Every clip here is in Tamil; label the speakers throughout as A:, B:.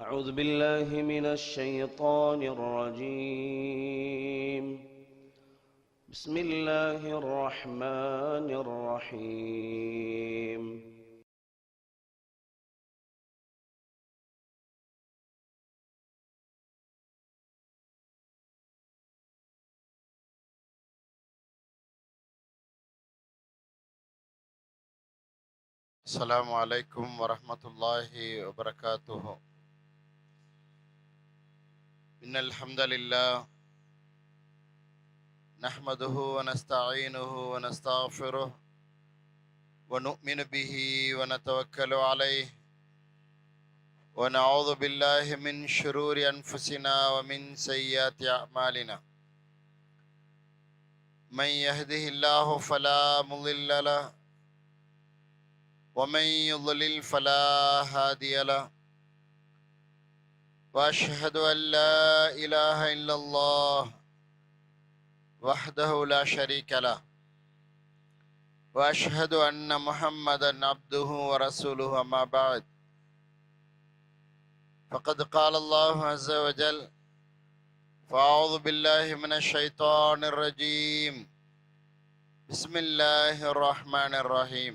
A: أعوذ بالله من الشيطان الرجيم. بسم الله الرحمن الرحيم.
B: السلام عليكم ورحمة الله وبركاته. إن الحمد لله نحمده ونستعينه ونستغفره ونؤمن به ونتوكل عليه ونعوذ بالله من شرور أنفسنا ومن سيئات أعمالنا. من يهده الله فلا مضل له ومن يضلل فلا هادي له وأشهد أن لا إله إلا الله وحده لا شريك له وأشهد أن محمدا عبده ورسوله. أما بعد فقد قال الله عز وجل: فأعوذ بالله من الشيطان الرجيم. بسم الله الرحمن الرحيم.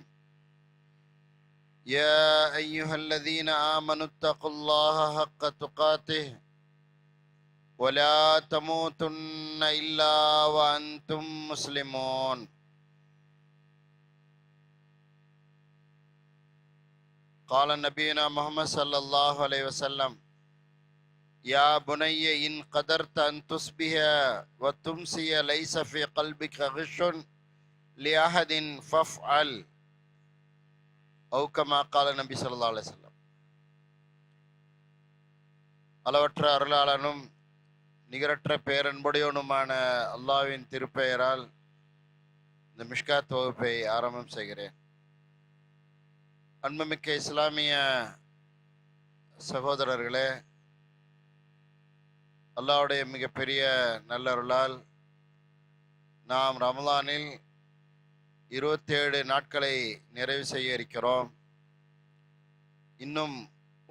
B: يا أيها الذين آمنوا اتقوا الله حق تقاته ولا تموتن إلا وأنتم مسلمون. قال نبينا محمد صلى الله عليه وسلم: يا بني إن قدرت أن تصبح وتمسي ليس في قلبك غش لأحد فافعل، أو كما قال النبي صلى الله عليه وسلم. அளவற்ற அருளாளனும் நிகரற்ற பேரன்புடையவனுமான அல்லாஹ்வின் திருப்பெயரால் இந்த மிஷ்காத் வகுப்பை ஆரம்பம் செய்கிறேன். அன்புமிக்க இஸ்லாமிய சகோதரர்களே, அல்லாஹ்வுடைய மிகப்பெரிய நல்லருளால் நாம் ரமலானில் 27 நாட்களை நிறைவு செய்ய இருக்கிறோம். இன்னும்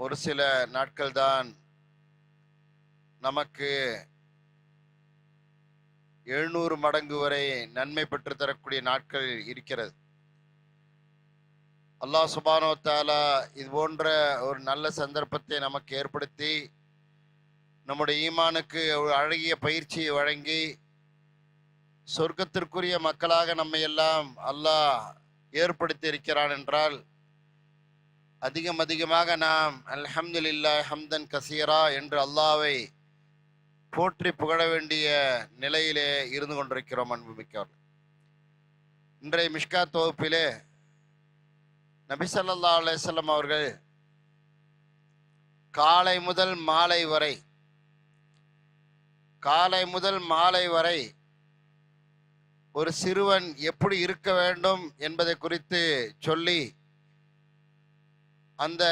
B: ஒரு சில நாட்கள் தான் நமக்கு 700 மடங்கு வரை நன்மை பெற்று தரக்கூடிய நாட்கள் இருக்கிறது. அல்லாஹ் சுப்ஹானஹு வ தஆலா இது போன்ற ஒரு நல்ல சந்தர்ப்பத்தை நமக்கு ஏற்படுத்தி நம்முடைய ஈமானுக்கு ஒரு அழகிய பயிற்சியை வழங்கி சொர்க்கத்திற்குரிய மக்களாக நம்மை எல்லாம் அல்லாஹ் ஏற்படுத்தி இருக்கிறான் என்றால் அதிகமாக நாம் அல்ஹம்துலில்லாஹ் ஹம்தன் கசீரா என்று அல்லாஹ்வை போற்றி புகழ வேண்டிய நிலையிலே இருந்து கொண்டிருக்கிறோம். அன்புமிக்கவர், இன்றைய மிஷ்காத் வகுப்பிலே நபி ஸல்லல்லாஹு அலைஹி வஸல்லம் அவர்கள் காலை முதல் மாலை வரை ஒரு சிறுவன் எப்படி இருக்க வேண்டும் என்பதை குறித்து சொல்லி, அந்த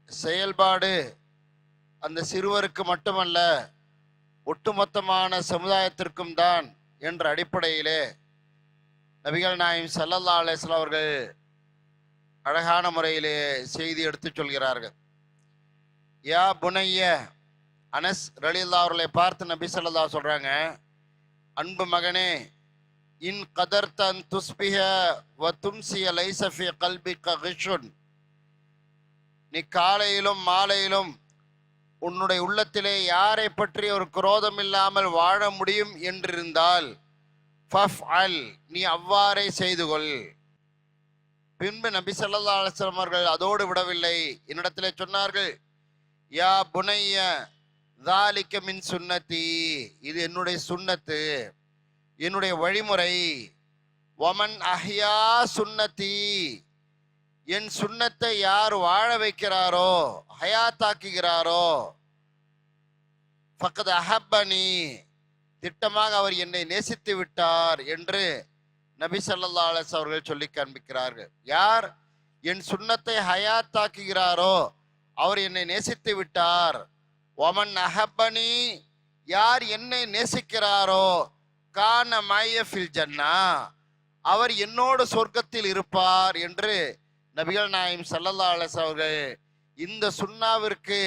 B: செயல்பாடு அந்த சிறுவருக்கு மட்டுமல்ல ஒட்டுமொத்தமான சமுதாயத்திற்கும் தான் என்ற அடிப்படையிலே நபிகள் நாயகம் ஸல்லல்லாஹு அலைஹி வஸல்லம் அவர்கள் அழகான முறையிலே செய்தி எடுத்து சொல்கிறார்கள். யா புனைய, அனஸ் ரலியல்லாஹு அவர்களை பார்த்து நபி ஸல்லல்லாஹு சொல்றாங்க, அன்பு மகனே, இன் கதர்த அன் துஸ்பிஹ வ தும்சிய லைஸ ஃபீ கல்பிக கிஷுன், நீ காலையிலும் மாலையிலும் உன்னுடைய உள்ளத்திலே யாரை பற்றி ஒரு குரோதம் இல்லாமல் வாழ முடியும் என்றிருந்தால் ஃபஃப்அல், நீ அவ்வாறே செய்து கொள். பின்பு நபி ஸல்லல்லாஹு அலைஹி வஸல்லம் அவர்கள் அதோடு விடவில்லை, என்னிடத்திலே சொன்னார்கள், யா புனைய ذَلِكَ மின் சுன்னதி, இது என்னுடைய சுன்னத்து, என்னுடைய வழிமுறை. வமன் அஹ்யா சுன்னதி, என் சுன்னத்தை யார் வாழ வைக்கிறாரோ, ஹயாத்தாக்குகிறாரோ, ஃபக்கத் அஹப்பனி, திட்டமாக அவர் என்னை நேசித்து விட்டார் என்று நபி ஸல்லல்லாஹு அலைஹி வஸல்லம் அவர்கள் சொல்லி காண்பிக்கிறார்கள். யார் என் சுன்னத்தை ஹயாத்தாக்குகிறாரோ அவர் என்னை நேசித்து விட்டார். ஒமன் அஹப்பனி, யார் என்னை நேசிக்கிறாரோ, கான மய்ய ஃபில் ஜன்னா, அவர் என்னோடு சொர்க்கத்தில் இருப்பார் என்று நபிகள் நாயகம் ஸல்லல்லாஹு அலைஹி வஸல்லம் அவர்கள் இந்த சுன்னாவிற்கு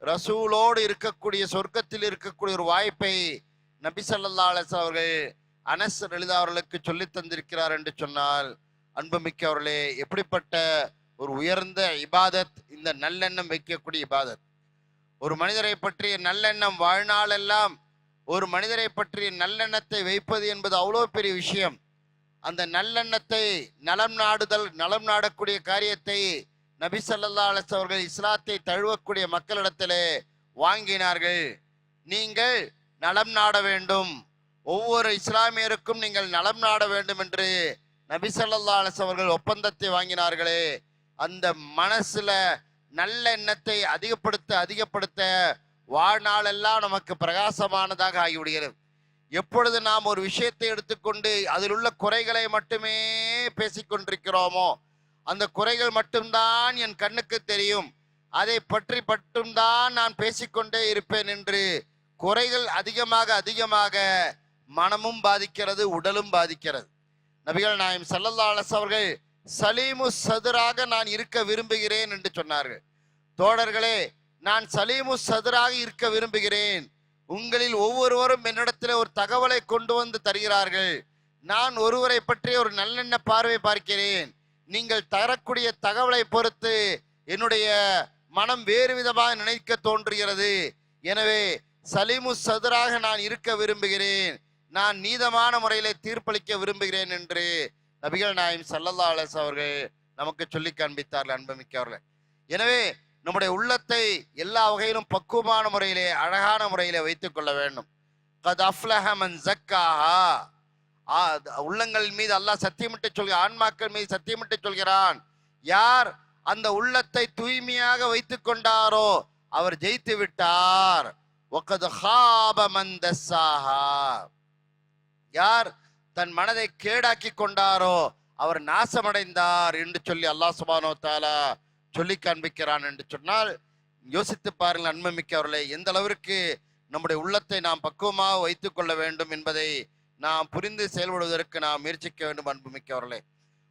B: ரசூலோடு இருக்கக்கூடிய சொர்க்கத்தில் இருக்கக்கூடிய ஒரு வாய்ப்பை நபி ஸல்லல்லாஹு அலைஹி வஸல்லம் அவர்கள் அனஸ் ரலியல்லாஹு அவர்களுக்கு சொல்லி தந்திருக்கிறார் என்று சொன்னால், அன்புமிக்க அவர்களே, எப்படிப்பட்ட ஒரு உயர்ந்த இபாதத் இந்த நல்லெண்ணம் வைக்கக்கூடிய இபாதத். ஒரு மனிதரை பற்றிய நல்லெண்ணம் வாழ்நாளெல்லாம் ஒரு மனிதரை பற்றிய நல்லெண்ணத்தை வைப்பது என்பது அவ்வளோ பெரிய விஷயம். அந்த நல்லெண்ணத்தை நலம் நாடக்கூடிய காரியத்தை நபி ஸல்லல்லாஹு அலைஹி வஸல்லம் அவர்கள் இஸ்லாத்தை தழுவக்கூடிய மக்களிடத்திலே வாங்கினார்கள். நீங்கள் நலம் நாட வேண்டும், ஒவ்வொரு இஸ்லாமியருக்கும் நீங்கள் நலம் நாட வேண்டும் என்று நபி ஸல்லல்லாஹு அலைஹி வஸல்லம் அவர்கள் ஒப்பந்தத்தை வாங்கினார்களே, அந்த மனசுல நல்ல எண்ணத்தை அதிகப்படுத்த வாழ்நாளெல்லாம் நமக்கு பிரகாசமானதாக ஆகிவிடுகிறது. எப்பொழுது நாம் ஒரு விஷயத்தை எடுத்துக்கொண்டு அதில் உள்ள குறைகளை மட்டுமே பேசிக்கொண்டிருக்கிறோமோ, அந்த குறைகள் மட்டும்தான் என் கண்ணுக்கு தெரியும், அதை பற்றி மட்டும்தான் நான் பேசிக்கொண்டே இருப்பேன் என்று குறைகள் அதிகமாக மனமும் பாதிக்கிறது, உடலும் பாதிக்கிறது. நபிகள் நாயகம் ஸல்லல்லாஹு அலைஹி வஸல்லம் அவர்கள் சலீமு சதுராக நான் இருக்க விரும்புகிறேன் என்று சொன்னார்கள். தோழர்களே, நான் சலீமு சதுராக இருக்க விரும்புகிறேன். உங்களில் ஒவ்வொருவரும் என்னிடத்தில் ஒரு தகவலை கொண்டு வந்து தருகிறார்கள். நான் ஒருவரை பற்றி ஒரு நல்லெண்ண பார்வை பார்க்கிறேன். நீங்கள் தரக்கூடிய தகவலை பொறுத்து என்னுடைய மனம் வேறு விதமாக நினைக்க தோன்றுகிறது. எனவே சலீமு சதுராக நான் இருக்க விரும்புகிறேன், நான் நீதமான முறையிலே தீர்ப்பளிக்க விரும்புகிறேன் என்று நபிகள் நாயகம் ஸல்லல்லாஹு அலைஹி வஸல்லம் அவர்கள் நமக்கு சொல்லி காண்பித்தார்கள். அன்புமிக்கவர்களே, எனவே நம்முடைய உள்ளத்தை எல்லா வகையிலும் பக்குவமான முறையிலே அழகான முறையிலே வைத்துக் கொள்ள வேண்டும். கத் அஃப்லஹ மன் ஸக்காஹா, உள்ளங்கள் மீது அல்லாஹ் சத்தியமிட்டு சொல்கிறான், ஆன்மாக்கள் மீது சத்தியமிட்டு சொல்கிறான், யார் அந்த உள்ளத்தை தூய்மையாக வைத்துக் கொண்டாரோ அவர் ஜெயித்து விட்டார். வகத் ஹாப மன் தஸ்ஸாஹா, யார் தன் மனதை கேடாக்கி கொண்டாரோ அவர் நாசமடைந்தார் என்று சொல்லி அல்லாஹ் சுப்ஹானஹு வ தஆலா சொல்லி காண்பிக்கிறான் என்று சொன்னால், யோசித்து பாருங்கள் அன்புமிக்கவர்களே, எந்த அளவிற்கு நம்முடைய உள்ளத்தை நாம் பக்குவமாக வைத்துக் கொள்ள வேண்டும் என்பதை நாம் புரிந்து செயல்படுவதற்கு நாம் முயற்சிக்க வேண்டும். அன்புமிக்கவர்களே,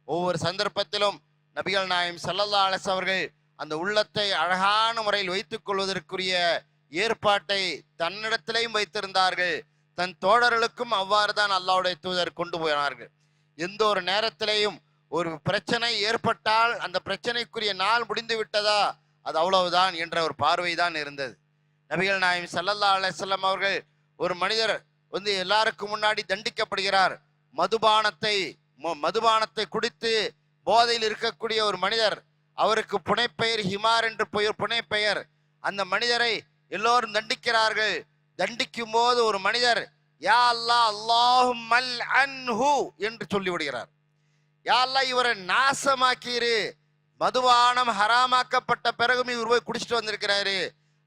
B: ஒவ்வொரு சந்தர்ப்பத்திலும் நபிகள் நாயகம் ஸல்லல்லாஹு அலைஹி வஸல்லம் அவர்கள் அந்த உள்ளத்தை அழகான முறையில் வைத்துக் கொள்வதற்குரிய ஏற்பாட்டை தன்னிடத்திலேயும் வைத்திருந்தார்கள். தன் தோழர்களுக்கும் அவ்வாறு தான் அல்லாஹ்வுடைய தூதர் கொண்டு போனார்கள். எந்த ஒரு நேரத்திலேயும் ஒரு பிரச்சனை ஏற்பட்டால் அந்த பிரச்சனைக்குரிய நாள் முடிந்து விட்டதா, அது அவ்வளவுதான் என்ற ஒரு பார்வை தான் இருந்தது. நபிகள் நாயகம் ஸல்லல்லாஹு அலைஹி வஸல்லம் அவர்கள், ஒரு மனிதர் எல்லாருக்கும் முன்னாடி தண்டிக்கப்படுகிறார். மதுபானத்தை குடித்து போதையில் இருக்கக்கூடிய ஒரு மனிதர், அவருக்கு புனைப்பெயர் ஹிமார் என்று புனைப்பெயர். அந்த மனிதரை எல்லோரும் தண்டிக்கிறார்கள். தண்டிக்கும் போது ஒரு மனிதர் யா அல்லாஹ் அல்லாஹும்மல் அன்ஹு என்று சொல்லிவிடுகிறார். யா அல்லாஹ் இவரை நாசமாக்கிரு, மதுபானம் ஹராமாக்கப்பட்ட பிறகும் இவர் போய் குடிச்சிட்டு வந்திருக்கிறாரு,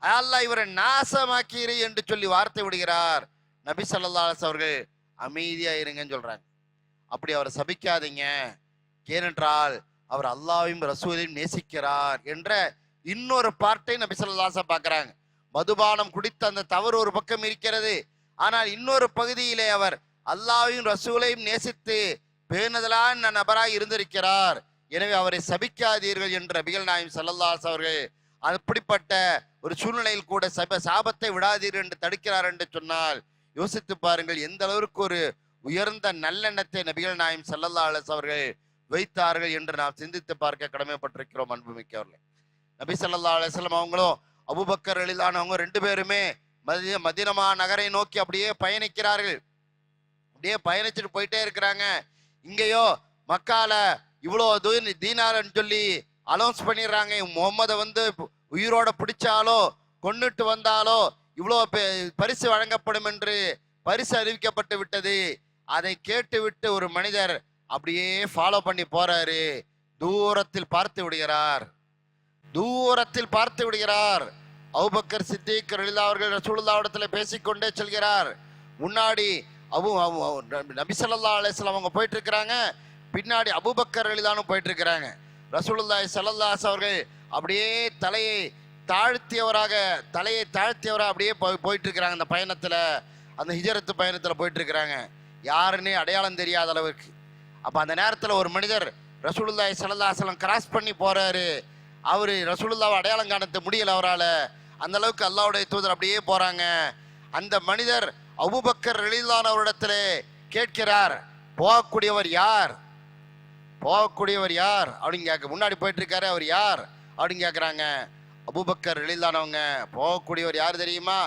B: யா அல்லாஹ் இவரை நாசமாக்கிரு என்று சொல்லி வார்த்தை விடுகிறார். நபி ஸல்லல்லாஹு அலைஹி வஸல்லம் அவர்கள் அமைதியா இருங்கன்னு சொல்றாங்க. அப்படி அவரை சபிக்காதீங்க, ஏனென்றால் அவர் அல்லாஹ்வையும் ரசூலையும் நேசிக்கிறார் என்ற இன்னொரு பார்ட்டை நபி ஸல்லல்லாஹு அலைஹி வஸல்லம் பார்க்கிறாங்க. மதுபானம் குடித்த அந்த தவறு ஒரு பக்கம் இருக்கிறது, ஆனால் இன்னொரு பகுதியிலே அவர் அல்லாஹ்வையும் ரசூலையும் நேசித்து பேணுதலான நபராக இருந்திருக்கிறார். எனவே அவரை சபிக்காதீர்கள் என்று நபிகள் நாயகம் ஸல்லல்லாஹு அலைஹி வஸல்லம் அவர்கள் அப்படிப்பட்ட ஒரு சூழ்நிலையில் கூட சாபத்தை விடாதீர்கள் என்று தடுக்கிறார் என்று சொன்னால், யோசித்து பாருங்கள் எந்த அளவிற்கு ஒரு உயர்ந்த நல்லெண்ணத்தை நபிகள் நாயகம் ஸல்லல்லாஹு அலைஹி வஸல்லம் அவர்கள் வைத்தார்கள் என்று நாம் சிந்தித்து பார்க்க கடமைப்பட்டிருக்கிறோம். அன்புமிக்கவர்களே, நபி ஸல்லல்லாஹு அலைஹி வஸல்லம் அவங்களும் அபூபக்கர் ரலியல்லாஹு அவங்க ரெண்டு பேருமே மதீனா நகரை நோக்கி அப்படியே பயணிக்கிறார்கள். அப்படியே பயணிச்சுட்டு போயிட்டே இருக்கிறாங்க. இங்கேயோ மக்கால இவ்வளோ தீனார்னு சொல்லி அலௌன்ஸ் பண்ணிடுறாங்க, முகம்மதை உயிரோட பிடிச்சாலோ கொன்னுட்டு வந்தாலோ இவ்வளோ பரிசு வழங்கப்படும் என்று பரிசு அறிவிக்கப்பட்டு விட்டது. அதை கேட்டு விட்டு ஒரு மனிதர் அப்படியே ஃபாலோ பண்ணி போறாரு. தூரத்தில் பார்த்து விடுகிறார். அபூபக்கர் சித்திக் ரலியல்லாஹு அவர்கள் ரசூலுல்லாஹ்விடத்துல பேசிக்கொண்டே செல்கிறார். முன்னாடி நபி ஸல்லல்லாஹு அலைஹி வஸல்லம் அவங்க போயிட்டு இருக்கிறாங்க, பின்னாடி அபூபக்கர் ரலியல்லாஹு போயிட்டு இருக்கிறாங்க. ரசூலுல்லாஹி ஸல்லல்லாஹு அலைஹி அவர்கள் அப்படியே தலையை தாழ்த்தியவராக அப்படியே போயிட்டு இருக்கிறாங்க. அந்த பயணத்துல, அந்த ஹிஜ்ரத் பயணத்துல போயிட்டு இருக்கிறாங்க, யாருன்னே அடையாளம் தெரியாத அளவுக்கு. அப்ப அந்த நேரத்துல ஒரு மனிதர் ரசூலுல்லாஹி ஸல்லல்லாஹு அலைஹி வஸல்லம் கிராஸ் பண்ணி போறாரு. அவரு ரசூலுல்லாவை அடையாளம் காண முடியல அவரால். அந்த அளவுக்கு அல்லாஹ்வுடைய தூதர் அப்படியே போறாங்க. அந்த மனிதர் அபூபக்கர் ரலியல்லாஹு அவரிடத்திலே கேட்கிறார், போகக்கூடியவர் யார், போகக்கூடியவர் யார் அப்படின்னு கேட்க, முன்னாடி போயிட்டு இருக்காரு, அவர் யார் அப்படின்னு கேட்குறாங்க. அபூபக்கர் ரலியல்லாஹு போகக்கூடியவர் யார் தெரியுமா,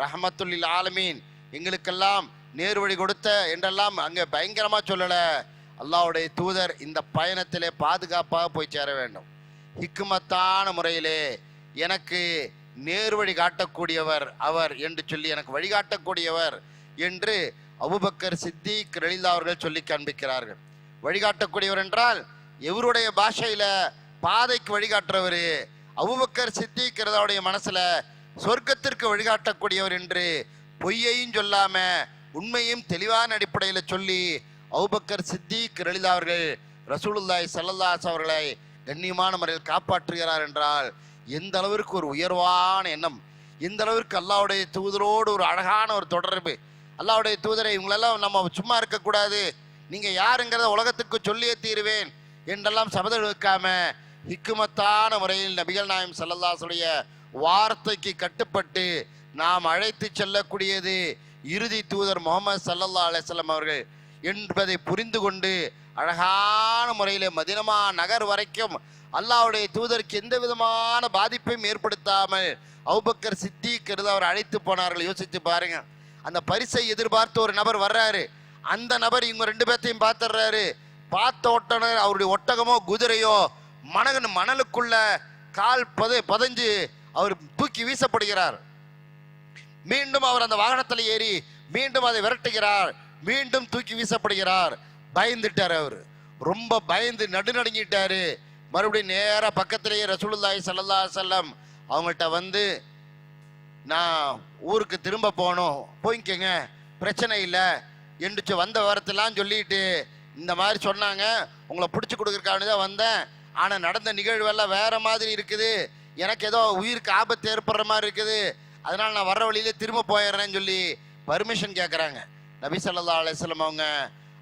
B: ரஹமத்துல்லில் ஆலமீன், எங்களுக்கெல்லாம் நேர்வழி கொடுத்த என்றெல்லாம் அங்கே பயங்கரமா சொல்லல. அல்லாஹ்வுடைய தூதர் இந்த பயணத்திலே பாதுகாப்பாக போய் சேர வேண்டும், ஹிக்மத்தான முறையிலே எனக்கு நேர்வழி காட்டக்கூடியவர் அவர் என்று சொல்லி எனக்கு வழிகாட்டக்கூடியவர் என்று அபூபக்கர் சித்திக் ரலியல்லாஹு அவர்கள் சொல்லி காண்பிக்கிறார்கள். வழிகாட்டக்கூடியவர் என்றால் எவருடைய பாஷையில பாதைக்கு வழிகாட்டுறவர். அபூபக்கர் சித்திக் ரலியல்லாஹுடைய மனசுல சொர்க்கத்திற்கு வழிகாட்டக்கூடியவர் என்று பொய்யையும் சொல்லாம உண்மையும் தெளிவான அடிப்படையில சொல்லி அபூபக்கர் சித்திக் ரலியல்லாஹு அவர்கள் ரசூலுல்லாஹி ஸல்லல்லாஹு அலைஹி அவர்களை கண்ணியமான முறையில் காப்பாற்றுகிறார் என்றால் எந்த அளவிற்கு ஒரு உயர்வான எண்ணம், எந்த அளவிற்கு அல்லாஹ்வுடைய தூதரோடு ஒரு அழகான ஒரு தொடர்பு. அல்லாஹ்வுடைய தூதரை இவங்களெல்லாம் நம்ம சும்மா இருக்கக்கூடாது, நீங்க யாருங்கிறத உலகத்துக்கு சொல்லியே தீருவேன் என்றெல்லாம் சபதம் வைக்காம ஹிக்குமத்தான முறையில் நபிகள் நாயகம் ஸல்லல்லாஹு அலைஹி வஸல்லம் வார்த்தைக்கு கட்டுப்பட்டு நாம் அழைத்து செல்லக்கூடியது இறுதி தூதர் முகமது ஸல்லல்லாஹு அலைஹி வஸல்லம் அவர்கள் என்பதை புரிந்து கொண்டு அழகான முறையில் மதீனா நகர் வரைக்கும் அல்லாஹ்வுடைய தூதருக்கு எந்த விதமான பாதிப்பையும் ஏற்படுத்தாமல் அபூபக்கர் சித்திக் அவர் அழைத்து போனார்கள். யோசிச்சு பாருங்க, அந்த பரிசை எதிர்பார்த்து ஒரு நபர் வர்றாரு, அந்த நபர் இவங்க ரெண்டு பேர்த்தையும் பார்த்துடுறாரு. பார்த்த உடனே அவருடைய ஒட்டகமோ குதிரையோ மணலுக்குள்ள கால் பதஞ்சு அவர் தூக்கி வீசப்படுகிறார். மீண்டும் அவர் அந்த வாகனத்தில் ஏறி மீண்டும் அதை விரட்டுகிறார், மீண்டும் தூக்கி வீசப்படுகிறார். பயந்துட்டார், அவர் ரொம்ப பயந்து நடுநடுங்கிட்டாரு. மறுபடியும் நேரா பக்கத்திலேயே ரசூலுல்லாஹி ஸல்லல்லாஹு அலைஹி வஸல்லம் அவங்கள்ட்ட வந்து, நான் ஊருக்கு திரும்ப போகணும், போய்க்கங்க, பிரச்சனை இல்லை என்று வந்த வாரத்தெல்லாம் சொல்லிட்டு இந்த மாதிரி சொன்னாங்க. உங்களை பிடிச்சி கொடுக்குறக்கானு தான் வந்தேன், ஆனால் நடந்த நிகழ்வெல்லாம் வேற மாதிரி இருக்குது, எனக்கு ஏதோ உயிருக்கு ஆபத்து ஏற்படுற மாதிரி இருக்குது, அதனால் நான் வர்ற வழியிலே திரும்ப போயிடுறேன்னு சொல்லி பர்மிஷன் கேட்குறாங்க. நபி ஸல்லல்லாஹு அலைஹி வஸல்லம் அவங்க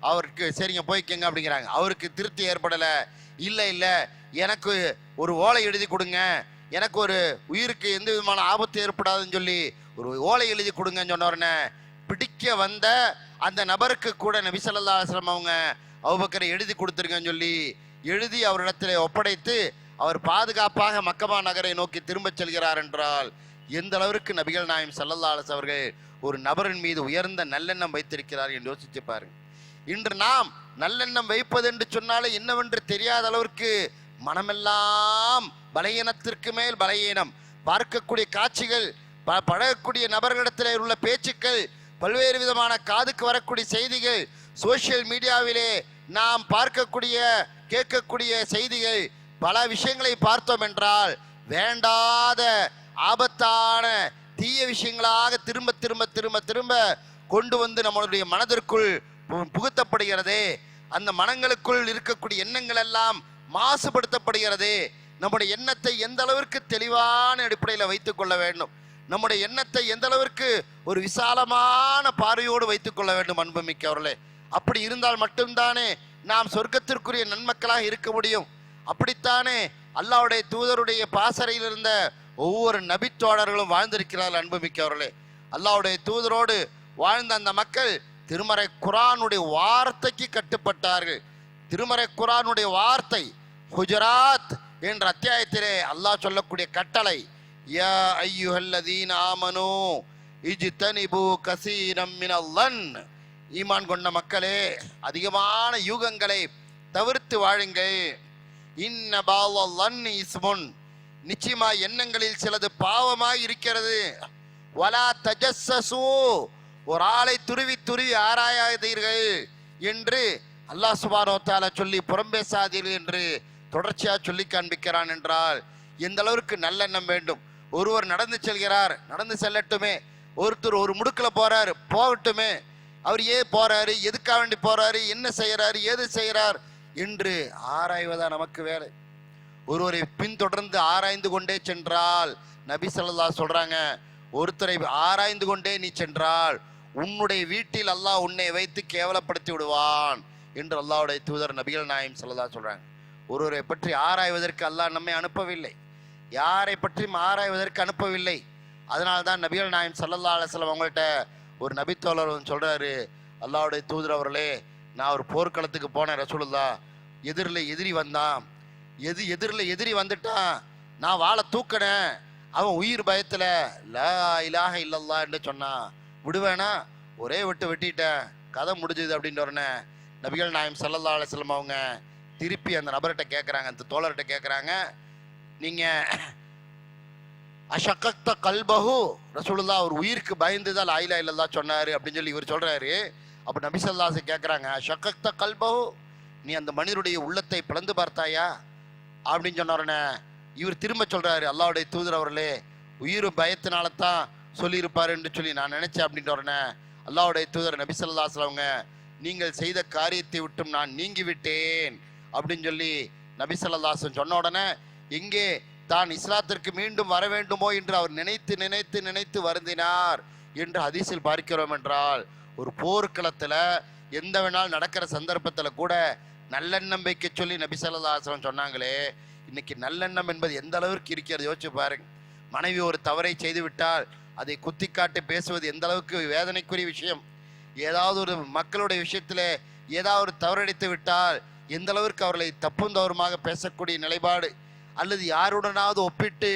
B: அவருக்கு சரிங்க போய்க்கங்க அப்படிங்கிறாங்க. அவருக்கு திருப்தி ஏற்படலை. இல்லை இல்லை, எனக்கு ஒரு ஓலை எழுதி கொடுங்க, எனக்கு ஒரு உயிருக்கு எந்த விதமான ஆபத்து ஏற்படாதுன்னு சொல்லி ஒரு ஓலை எழுதி கொடுங்கன்னு சொன்ன உடனே பிடிக்க வந்த அந்த நபருக்கு கூட நபி ஸல்லல்லாஹு அலைஹி வஸல்லம் அவங்க அபூபக்கரை எழுதி கொடுத்துருங்கன்னு சொல்லி எழுதி அவரிடத்தில் ஒப்படைத்து அவர் பாதுகாப்பாக மக்கமா நகரை நோக்கி திரும்ப செல்கிறார் என்றால் எந்த அளவிற்கு நபிகள் நாயகம் ஸல்லல்லாஹு அலைஹி அவர்கள் ஒரு நபரின் மீது உயர்ந்த நல்லெண்ணம் வைத்திருக்கிறார் என்று யோசிச்சு பாருங்க. இன்று நாம் நல்லெண்ணம் வைப்பது என்று சொன்னாலே என்னவென்று தெரியாத அளவிற்கு மனமெல்லாம் பலகீனத்திற்கு மேல் பலகீனம், பார்க்கக்கூடிய காட்சிகள், பழகக்கூடிய நபர்களிடத்தில் உள்ள பேச்சுக்கள், பல்வேறு விதமான காதுக்கு வரக்கூடிய செய்திகள், சோசியல் மீடியாவிலே நாம் பார்க்கக்கூடிய கேட்கக்கூடிய செய்திகள், பல விஷயங்களை பார்த்தோம் என்றால் வேண்டாத ஆபத்தான தீய விஷயங்களாக திரும்ப திரும்ப திரும்ப திரும்ப கொண்டு வந்து நம்மளுடைய மனதிற்குள் புகுத்தப்படுகிறது. அந்த மனங்களுக்குள் இருக்கக்கூடிய எண்ணங்கள் எல்லாம் மாசுபடுத்தப்படுகிறது. நம்முடைய எண்ணத்தை எந்த அளவிற்கு தெளிவான அடிப்படையில் வைத்துக் கொள்ள வேண்டும், நம்முடைய எண்ணத்தை எந்த அளவிற்கு ஒரு விசாலமான பார்வையோடு வைத்துக் கொள்ள வேண்டும் அன்புமிக்கவர்களே. அப்படி இருந்தால் மட்டும்தானே நாம் சொர்க்கத்திற்குரிய நன்மக்களாக இருக்க முடியும். அப்படித்தானே அல்லாஹ்வுடைய தூதருடைய பாசறையில் இருந்த ஒவ்வொரு நபித்தோழர்களும் வாழ்ந்திருக்கிறார்கள் அன்புமிக்கவர்களே. அல்லாஹ்வுடைய தூதரோடு வாழ்ந்த அந்த மக்கள் திருமறை குர்ஆனுடைய வார்த்தைக்கு கட்டுப்பட்டார்கள். திருமறை குர்ஆனுடைய வார்த்தை ஹுஜராத் என்ற அத்தியாயத்திலே அல்லாஹ் சொல்லக்கூடிய கட்டளை, யா அய்யுஹல்லதீன ஆமனூ இஜ்தனிபு கஸீரம் மினல்-லன், ஈமான் கொண்ட மக்களே அதிகமான யூகங்களை தவிர்த்து வாழுங்கள். இன்ன பாலல்-லன் இஸ்முன், நிச்சயமா எண்ணங்களில் சிலது பாவமாய் இருக்கிறது. வலா தஜஸ்ஸஸு, ஒரு ஆளை துருவி துருவி ஆராயாதீர்கள் என்று அல்லாஹ் சுப்ஹானஹு வ தஆலா சொல்லி புறம்பேசாதீர்கள் என்று தொடர்ச்சியாக சொல்லி காண்பிக்கிறான். என்றால் எந்த அளவிற்கு நல்லெண்ணம் வேண்டும். ஒருவர் நடந்து செல்கிறார், நடந்து செல்லட்டுமே. ஒருத்தர் ஒரு முடுக்கில் போறாரு, போகட்டுமே. அவர் ஏன் போறாரு, எதுக்காக வேண்டி போறாரு, என்ன செய்யறாரு, ஏது செய்யறார் என்று ஆராய்வதா நமக்கு வேலை. ஒருவரை பின்தொடர்ந்து ஆராய்ந்து கொண்டே சென்றால் நபி ஸல்லல்லாஹு சொல்றாங்க, ஒருத்தரை ஆராய்ந்து கொண்டே நீ சென்றால் உன்னுடைய வீட்டில் அல்லாஹ் உன்னை வைத்து கேவலப்படுத்தி விடுவான் என்று அல்லாஹ்வுடைய தூதர் நபிகள் நாயகம் ஸல்லல்லாஹு சொல்றாங்க. ஒருவரை பற்றி ஆராய்வதற்கு அல்லாஹ் நம்மை அனுப்பவில்லை, யாரை பற்றியும் ஆராய்வதற்கு அனுப்பவில்லை. அதனால்தான் நபிகள் நாயகம் ஸல்லல்லாஹு அலைஹி வஸல்லம் அவங்கள்ட்ட ஒரு நபித்தோழர் சொல்றாரு, அல்லாஹ்வுடைய தூதர் அவர்களே, நான் ஒரு போர்க்களத்துக்கு போனேன் ரசூலுல்லாஹ், எதிரில் எதிரி வந்தான், எதிரில் எதிரி வந்துட்டான், நான் வாளை தூக்கினேன், அவன் உயிர் பயத்துல லா இலாஹ இல்லல்லாஹ் என்று சொன்னான், விடுவேனா, ஒரே வெட்டிட்டேன், கதை முடிஞ்சுது அப்படின்ற உடனே நபிகள் நாயகம் ஸல்லல்லாஹு அலைஹி வஸல்லம் அவங்க திருப்பி அந்த நபர்கிட்ட கேட்குறாங்க, அந்த தோழர்கிட்ட கேட்குறாங்க, நீங்க அஷக்கத்த கல்பஹு, ரசூலுல்லாஹ் ஒரு உயிருக்கு பயந்துதான் லா இலாஹ இல்லல்லாஹ் சொன்னாரு அப்படின்னு சொல்லி இவர் சொல்றாரு. அப்ப நபி ஸல்லல்லாஹு அலைஹி வஸல்லம் கேட்குறாங்க, அஷக்கத்த கல்பஹு, நீ அந்த மனிதனுடைய உள்ளத்தை பிளந்து பார்த்தாயா அப்படின்னு சொன்ன உடனே இவர் திரும்ப சொல்றாரு, அல்லாஹ்வுடைய தூதர் அவர்களே, உயிர் பயத்தினால தான் சொல்லியிருப்பாரு என்று சொல்லி நான் நினைச்சேன் அப்படின்ற உடனே அல்லாஹ்வுடைய தூதர் நபி ஸல்லல்லாஹு அலைஹி வஸல்லம், நீங்கள் செய்த காரியத்தை விட்டும் நான் நீங்கி விட்டேன் அப்படின்னு சொல்லி நபி ஸல்லல்லாஹு அலைஹி வஸல்லம் சொன்ன உடனே எங்கே தான் இஸ்லாத்திற்கு மீண்டும் வர வேண்டுமோ என்று அவர் நினைத்து நினைத்து நினைத்து வருந்தினார் என்று ஹதீஸில் பார்க்கிறோம். என்றால் ஒரு போர்க்களத்துல எந்த வேணாலும் நடக்கிற சந்தர்ப்பத்துல கூட நல்லெண்ணம் வைக்க சொல்லி நபி ஸல்லல்லாஹு அலைஹி வஸல்லம் சொன்னாங்களே, இன்னைக்கு நல்லெண்ணம் என்பது எந்த அளவுக்கு இருக்கிறது யோசிச்சு பாருங்க. மனைவி ஒரு தவறை செய்து விட்டால் அதை குத்தி காட்டி பேசுவது எந்த அளவுக்கு வேதனைக்குரிய விஷயம். ஏதாவது ஒரு மக்களுடைய விஷயத்துல ஏதாவது ஒரு தவறடித்து விட்டால் எந்த அளவிற்கு அவர்களை தப்பும் தவறுமாக பேசக்கூடிய நிலைப்பாடு, அல்லது யாருடனாவது ஒப்பிட்டு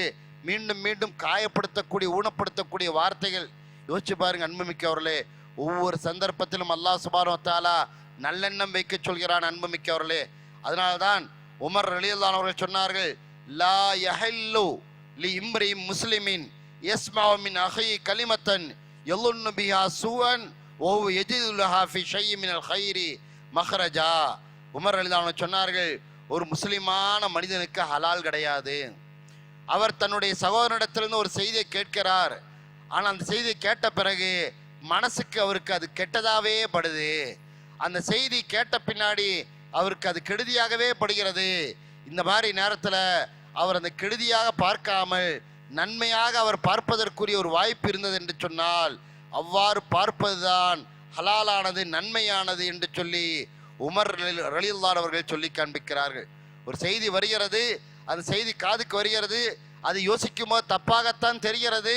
B: மீண்டும் மீண்டும் காயப்படுத்தக்கூடிய ஊனப்படுத்தக்கூடிய வார்த்தைகள். யோசிச்சு பாருங்க அன்புமிக்கவர்களே, ஒவ்வொரு சந்தர்ப்பத்திலும் அல்லாஹ் சுப்ஹானஹு வ தஆலா நல்லெண்ணம் வைக்க சொல்கிறான் அன்புமிக்கவர்களே. அதனால்தான் உமர் ரலியல்லாஹு அன்ஹு அவர்கள் சொன்னார்கள், லா யஹல்லு லி இம்ரி முஸ்லிமின் யஸ்மஉ மின் அஹி கலிமத்தன் யலுன்னு பிஹா சுவன் வ யஜிது லஹா ஃபி ஷைஇ மினல் கைரி மஹ்ரஜா. உமர் ரலியல்லாஹு அன்ஹு சொன்னார்கள், ஒரு முஸ்லிமான மனிதனுக்கு ஹலால் கிடையாது. அவர் தன்னுடைய சகோதரனிடத்திலிருந்து ஒரு செய்தியை கேட்கிறார், ஆனால் அந்த செய்தியை கேட்ட பிறகு மனசுக்கு அவருக்கு அது கெட்டதாகவே படுது, அந்த செய்தி கேட்ட பின்னாடி அவருக்கு அது கெடுதியாகவே படுகிறது. இந்த மாதிரி நேரத்தில் அவர் அந்த கெடுதியாக பார்க்காமல் நன்மையாக அவர் பார்ப்பதற்குரிய ஒரு வாய்ப்பு இருந்தது என்று சொன்னால் அவ்வாறு பார்ப்பதுதான் ஹலாலானது, நன்மையானது என்று சொல்லி உமர் ரலியல்லாஹு அவர்கள் சொல்லி காண்பிக்கிறார்கள். ஒரு செய்தி வருகிறது, அந்த செய்தி காதுக்கு வருகிறது, அது யோசிக்குமோ தப்பாகத்தான் தெரிகிறது,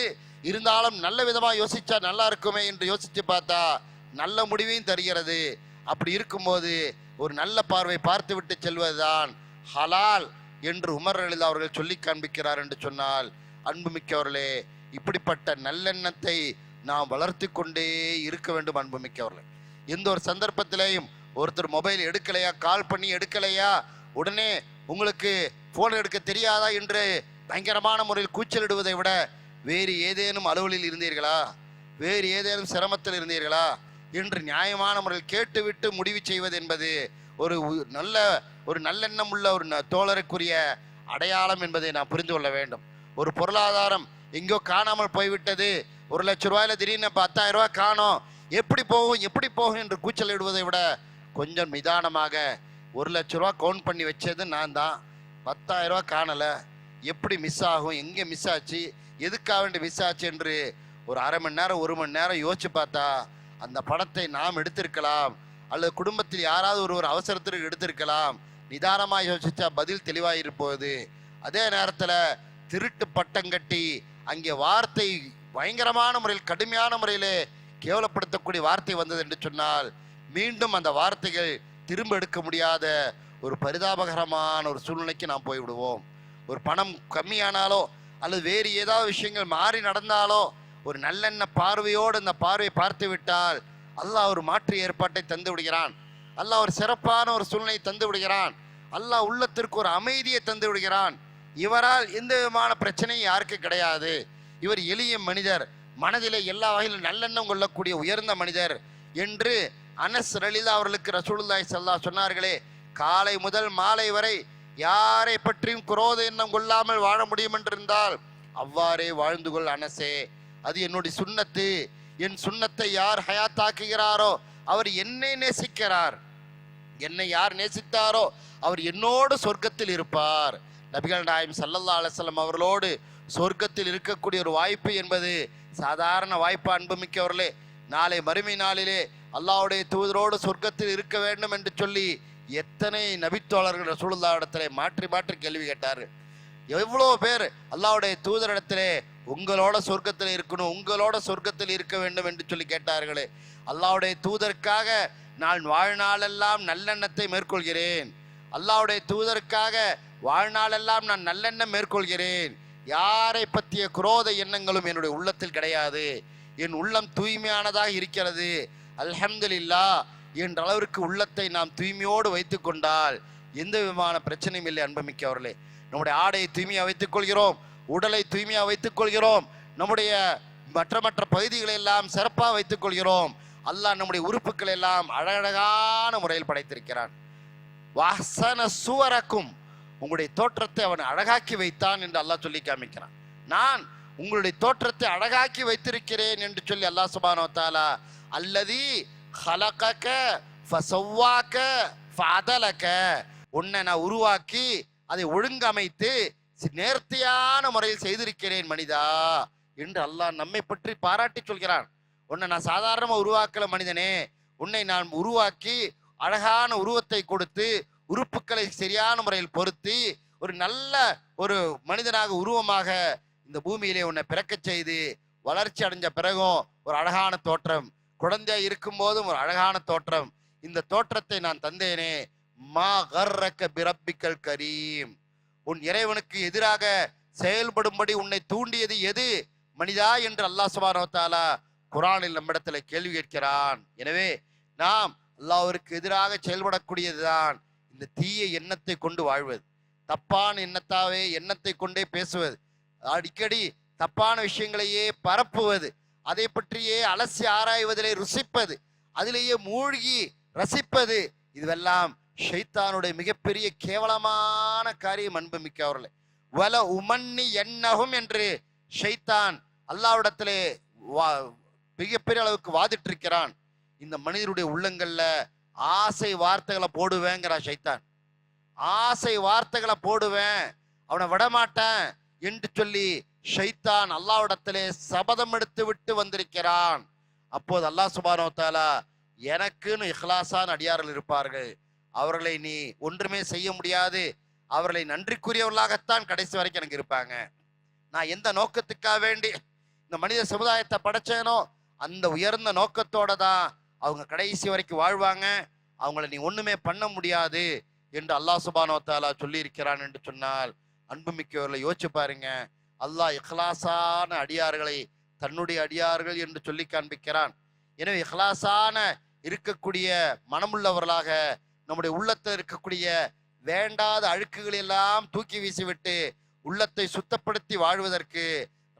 B: இருந்தாலும் நல்ல விதமாக யோசிச்சா நல்லா இருக்குமே என்று யோசிச்சு பார்த்தா நல்ல முடிவையும் தருகிறது. அப்படி இருக்கும்போது ஒரு நல்ல பார்வை பார்த்து விட்டு செல்வதுதான் ஹலால் என்று உமர் ரலியல்லாஹு அவர்கள் சொல்லி காண்பிக்கிறார் என்று சொன்னால் அன்புமிக்கவர்களே, இப்படிப்பட்ட நல்லெண்ணத்தை நாம் வளர்த்து கொண்டே இருக்க வேண்டும். அன்புமிக்கவர்களே, எந்த ஒரு சந்தர்ப்பத்திலையும் ஒருத்தர் மொபைல் எடுக்கலையா, கால் பண்ணி எடுக்கலையா, உடனே உங்களுக்கு போன் எடுக்க தெரியாதா என்று பயங்கரமான முறையில் கூச்சலிடுவதை விட வேறு ஏதேனும் அலுவலில் இருந்தீர்களா, வேறு ஏதேனும் சிரமத்தில் இருந்தீர்களா என்று நியாயமான முறையில் கேட்டுவிட்டு முடிவு செய்வது என்பது ஒரு நல்லெண்ணம் உள்ள ஒரு தோழருக்குரிய அடையாளம் என்பதை நாம் புரிந்து கொள்ள வேண்டும். ஒரு பொருளாதாரம் எங்கோ காணாமல் போய்விட்டது, 1 லட்சம் ரூபாயில திடீர்னு 10,000 ரூபாய் காணோம், எப்படி போகும் என்று கூச்சலிடுவதை விட கொஞ்சம் நிதானமாக 1 லட்சம் ரூபா கவுண்ட் பண்ணி வச்சது நான் தான், 10,000 ரூபா காணலை, எப்படி மிஸ் ஆகும், எங்கே மிஸ் ஆச்சு, எதுக்காக வேண்டி மிஸ் ஆச்சு என்று ஒரு அரை மணி நேரம் 1 மணி நேரம் யோசிச்சு பார்த்தா அந்த பணத்தை நாம் எடுத்திருக்கலாம், அல்லது குடும்பத்தில் யாராவது ஒரு அவசரத்திற்கு எடுத்திருக்கலாம். நிதானமாக யோசிச்சா பதில் தெளிவாக இருப்போது. அதே நேரத்தில் திருட்டு பட்டம் கட்டி அங்கே வார்த்தை பயங்கரமான முறையில் கடுமையான முறையிலே கேவலப்படுத்தக்கூடிய வார்த்தை வந்தது என்று சொன்னால் மீண்டும் அந்த வார்த்தைகள் திரும்ப எடுக்க முடியாத ஒரு பரிதாபகரமான ஒரு சூழ்நிலைக்கு நாம் போய்விடுவோம். ஒரு பணம் கம்மியானாலோ அல்லது வேறு ஏதாவது விஷயங்கள் மாறி நடந்தாலோ ஒரு நல்லெண்ண பார்வையோடு அந்த பார்வையை பார்த்து விட்டால் அல்லாஹ் ஒரு மாற்று ஏற்பாட்டை தந்து விடுகிறான், அல்லாஹ் ஒரு சிறப்பான ஒரு சூழ்நிலையை தந்து விடுகிறான், அல்லாஹ் உள்ளத்திற்கு ஒரு அமைதியை தந்து விடுகிறான். இவரால் எந்த விதமான பிரச்சனையும் யாருக்கு கிடையாது, இவர் எளிய மனிதர், மனதிலே எல்லா வகையிலும் நல்லெண்ணம் கொள்ளக்கூடிய உயர்ந்த மனிதர் என்று அனஸ் ரலியல்லாஹு அவர்களுக்கு ரசூலுல்லாஹி ஸல்லல்லாஹு அலைஹி சொன்னார்களே, காலை முதல் மாலை வரை யாரை பற்றியும் குரோத எண்ணம் கொள்ளாமல் வாழ முடியும் என்றிருந்தால் அவ்வாறே வாழ்ந்து கொள் அனஸே, அது என்னுடைய சுன்னத்து, என் சுன்னத்தை யார் ஹயாத்தாக்குகிறாரோ அவர் என்னை நேசிக்கிறார், என்னை யார் நேசித்தாரோ அவர் என்னோடு சொர்க்கத்தில் இருப்பார். நபிகள் நாயகம் ஸல்லல்லாஹு அலைஹி வஸல்லம் அவர்களோடு சொர்க்கத்தில் இருக்கக்கூடிய ஒரு வாய்ப்பு என்பது சாதாரண வாய்ப்பு. அன்புமிக்கவர்களே, நாளை மறுமை நாளிலே அல்லாஹ்வுடைய தூதரோடு சொர்க்கத்தில் இருக்க வேண்டும் என்று சொல்லி எத்தனை நபித்தோழர்கள் ரசூலுல்லாஹ் இடத்திலே மாற்றி மாற்றி கேள்வி கேட்டார்கள். எவ்வளவு பேர் அல்லாஹ்வுடைய தூதரிடத்திலே உங்களோட சொர்க்கத்தில் இருக்கணும், உங்களோட சொர்க்கத்தில் இருக்க வேண்டும் என்று சொல்லி கேட்டார்களே. அல்லாஹ்வுடைய தூதருக்காக நான் வாழ்நாளெல்லாம் நல்லெண்ணத்தை மேற்கொள்கிறேன், அல்லாஹ்வுடைய தூதருக்காக வாழ்நாளெல்லாம் நான் நல்லெண்ணம் மேற்கொள்கிறேன், யாரை பற்றிய குரோத எண்ணங்களும் என்னுடைய உள்ளத்தில் கிடையாது, என் உள்ளம் தூய்மையானதாக இருக்கிறது, அல்ஹம்துலில்லாஹ் என்ற அளவிற்கு உள்ளத்தை நாம் தூய்மையோடு வைத்துக் கொண்டால் எந்த விதமான பிரச்சனையும் இல்லை. அன்புமிக்கவர்களே, நம்முடைய ஆடையை தூய்மையாக வைத்துக் கொள்கிறோம், உடலை தூய்மையாக வைத்துக் கொள்கிறோம், நம்முடைய மற்ற பகுதிகளை எல்லாம் சிறப்பாக வைத்துக் கொள்கிறோம். அல்லாஹ் நம்முடைய உறுப்புகளை எல்லாம் அழகழகான முறையில் படைத்திருக்கிறான். வாசன சுவரக்கும், உங்களுடைய தோற்றத்தை அவன் அழகாக்கி வைத்தான் என்று அல்லாஹ் சொல்லி காமிக்கிறான். நான் உங்களுடைய தோற்றத்தை அழகாக்கி வைத்திருக்கிறேன் என்று சொல்லி அல்லாஹ் சுப்ஹானஹு வ தஆலா அல்லதி ஹலகக ஃபஸவ்வாக ஃபஅதலக, உன்னை நான் உருவாக்கி அதை ஒழுங்கமைத்து நேர்த்தியான முறையில் செய்திருக்கிறேன் மனிதா என்று அல்லாஹ் நம்மை பற்றி பாராட்டி சொல்கிறான். உன்னை நான் சாதாரணமா உருவாக்கல மனிதனே, உன்னை நான் உருவாக்கி அழகான உருவத்தை கொடுத்து உறுப்புகளை சரியான முறையில் பொருத்தி ஒரு நல்ல ஒரு மனிதனாக உருவமாக இந்த பூமியிலே உன்னை பிறக்க செய்து வளர்ச்சி அடைஞ்ச பிறகும் ஒரு அழகான தோற்றம், குழந்தையா இருக்கும் போதும் ஒரு அழகான தோற்றம், இந்த தோற்றத்தை நான் தந்தேனே. மா கர்ரக பிரப்பிக்கல் கரீம், உன் இறைவனுக்கு எதிராக செயல்படும்படி உன்னை தூண்டியது எது மனிதா என்று அல்லாஹ் சுப்ஹானஹு வ தஆலா குர்ஆனில் நம்மிடத்தில் கேள்வி கேட்கிறான். எனவே நாம் அல்லாஹ்விற்கு எதிராக செயல்படக்கூடியதுதான் இந்த தீய எண்ணத்தை கொண்டு வாழ்வது, தப்பான எண்ணத்தை கொண்டே பேசுவது, அடிக்கடி தப்பான விஷயங்களையே பரப்புவது, அதை பற்றியே அலசி ஆராய்வதிலே ருசிப்பது, அதிலேயே மூழ்கி ரசிப்பது, இதுவெல்லாம் ஷைத்தானுடைய மிகப்பெரிய கேவலமான காரியம். அன்புமிக்கவர்களே, வல உமன்னி எண்ணகும் என்று ஷைத்தான் அல்லாஹ்விடத்திலே மிகப்பெரிய அளவுக்கு வாதிட்டு இருக்கிறான். இந்த மனிதனுடைய உள்ளங்கள்ல ஆசை வார்த்தைகளை போடுவேங்கிறான் ஷைத்தான். ஆசை வார்த்தைகளை போடுவேன், அவனை விடமாட்டேன் என்று சொல்லி ஷைத்தான் அல்லாஹ்விடத்திலே சபதம் எடுத்து விட்டு வந்திருக்கிறான். அப்போது அல்லாஹ் சுப்ஹானஹு வ தஆலா, எனக்குன்னு இஹ்லாஸான அடியார்கள் இருப்பார்கள், அவர்களை நீ ஒன்றுமே செய்ய முடியாது, அவர்களை நன்றிக்குரியவர்களாகத்தான் கடைசி வரைக்கும் எனக்கு இருப்பாங்க. நான் எந்த நோக்கத்துக்காக வேண்டி இந்த மனித சமுதாயத்தை படைச்சேனோ அந்த உயர்ந்த நோக்கத்தோட தான் அவங்க கடைசி வரைக்கும் வாழ்வாங்க, அவங்கள நீ ஒண்ணுமே பண்ண முடியாது என்று அல்லாஹ் சுப்ஹானஹு வ தஆலா சொல்லி இருக்கிறான் என்று சொன்னால், அன்புமிக்கவர்களை யோசிச்சு பாருங்க. அல்லாஹ் இஹ்லாஸான அடியார்களை தன்னுடைய அடியார்கள் என்று சொல்லி காண்பிக்கிறான். எனவே இஹ்லாஸான இருக்கக்கூடிய மனமுள்ளவர்களாக நம்முடைய உள்ளத்தில் இருக்கக்கூடிய வேண்டாத அழுக்குகளை எல்லாம் தூக்கி வீசிவிட்டு உள்ளத்தை சுத்தப்படுத்தி வாழ்வதற்கு